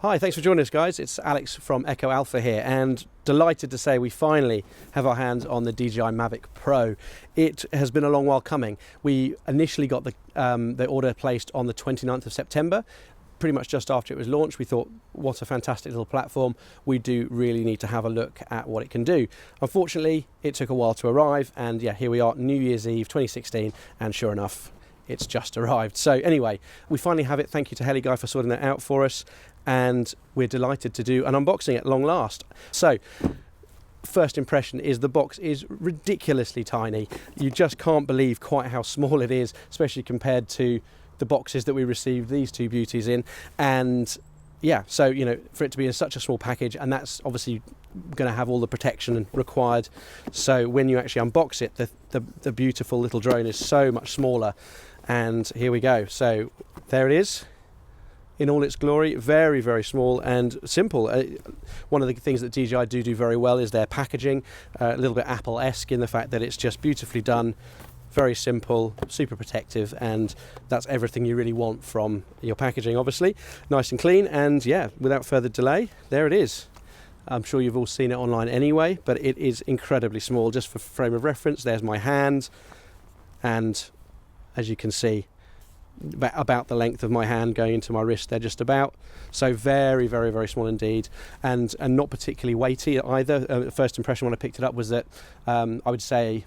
Hi, thanks for joining us, guys. It's Alex from Echo Alpha here, and delighted to say we finally have our hands on the DJI Mavic Pro. It has been a long while coming. We initially got the order placed on the 29th of September, pretty much just after it was launched. We thought, what a fantastic little platform. We do really need to have a look at what it can do. Unfortunately, it took a while to arrive, and yeah, here we are, New Year's Eve 2016, and sure enough, it's just arrived. So anyway, we finally have it. Thank you to Heli Guy for sorting that out for us, and we're delighted to do an unboxing at long last. So first impression is the box is ridiculously tiny. You just can't believe quite how small it is, especially compared to the boxes that we received these two beauties in. And yeah, so you know, for it to be in such a small package, and that's obviously going to have all the protection required, so when you actually unbox it, the beautiful little drone is so much smaller. And here we go. So there it is in all its glory. Very, very small and simple. One of the things that DJI do very well is their packaging, a little bit Apple-esque in the fact that it's just beautifully done, very simple, super protective, and that's everything you really want from your packaging, obviously. Nice and clean, and yeah, without further delay, there it is. I'm sure you've all seen it online anyway, but it is incredibly small. Just for frame of reference, there's my hand, and as you can see, about the length of my hand going into my wrist there, just about. So very, very, very small indeed, and not particularly weighty either. First impression when I picked it up was that I would say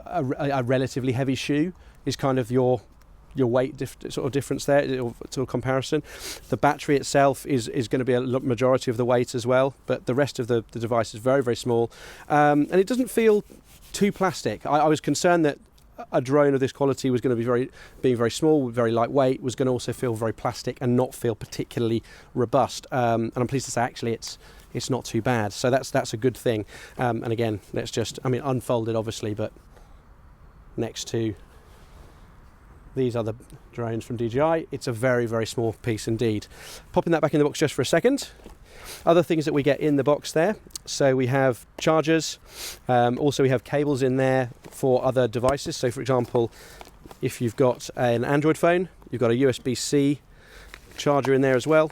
a relatively heavy shoe is kind of your weight sort of difference there, sort of comparison. The battery itself is going to be a majority of the weight as well, but the rest of the device is very, very small, and it doesn't feel too plastic. I was concerned that a drone of this quality was going to be being very small, very lightweight, was going to also feel very plastic and not feel particularly robust. And I'm pleased to say actually it's not too bad. So that's a good thing. And again, let's just, I mean, unfolded obviously, but next to these other drones from DJI, it's a very, very small piece indeed. Popping that back in the box just for a second. Other things that we get in the box there, so we have chargers, also we have cables in there for other devices. So for example, if you've got an Android phone, you've got a USB-C charger in there as well.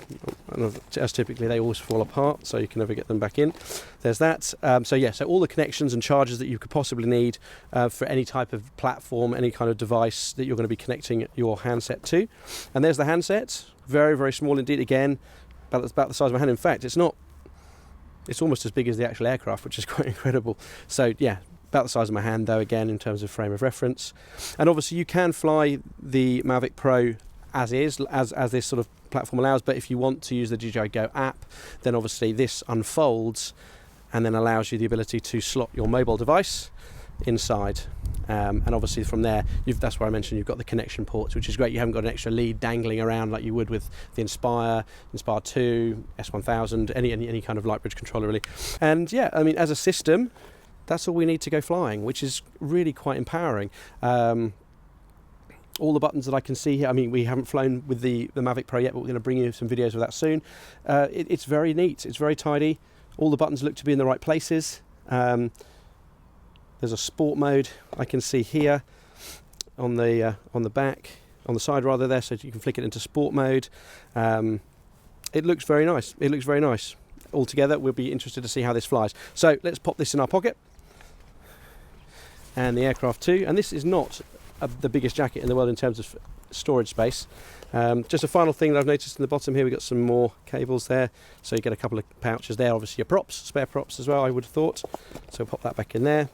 As typically they always fall apart, so you can never get them back in. There's that. So yeah, so all the connections and chargers that you could possibly need for any type of platform, any kind of device that you're going to be connecting your handset to. And there's the handset, very, very small indeed. Again, about the size of my hand. In fact, it's almost as big as the actual aircraft, which is quite incredible. So yeah, about the size of my hand though, again, in terms of frame of reference. And obviously you can fly the Mavic Pro as is, as this sort of platform allows, but if you want to use the DJI Go app, then obviously this unfolds and then allows you the ability to slot your mobile device inside. And obviously from there, that's where I mentioned you've got the connection ports, which is great. You haven't got an extra lead dangling around like you would with the Inspire 2, S1000, any kind of light bridge controller really. And yeah, I mean, as a system, that's all we need to go flying, which is really quite empowering. All the buttons that I can see here, I mean, we haven't flown with the Mavic Pro yet, but we're going to bring you some videos of that soon. It's very neat, it's very tidy. All the buttons look to be in the right places. There's a sport mode I can see here on the back, on the side rather there, so you can flick it into sport mode. It looks very nice. It looks very nice. Altogether, we'll be interested to see how this flies. So let's pop this in our pocket. And the aircraft too. And this is not the biggest jacket in the world in terms of storage space. Just a final thing that I've noticed in the bottom here, we've got some more cables there. So you get a couple of pouches there, obviously your props, spare props as well, I would have thought. So we'll pop that back in there.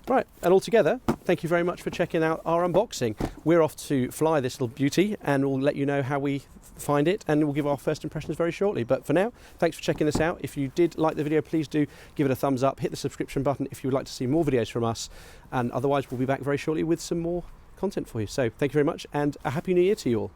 Right, and altogether, thank you very much for checking out our unboxing. We're off to fly this little beauty, and we'll let you know how we find it, and we'll give our first impressions very shortly. But for now, thanks for checking this out. If you did like the video, please do give it a thumbs up, hit the subscription button if you would like to see more videos from us, and otherwise we'll be back very shortly with some more content for you. So thank you very much, and a happy new year to you all.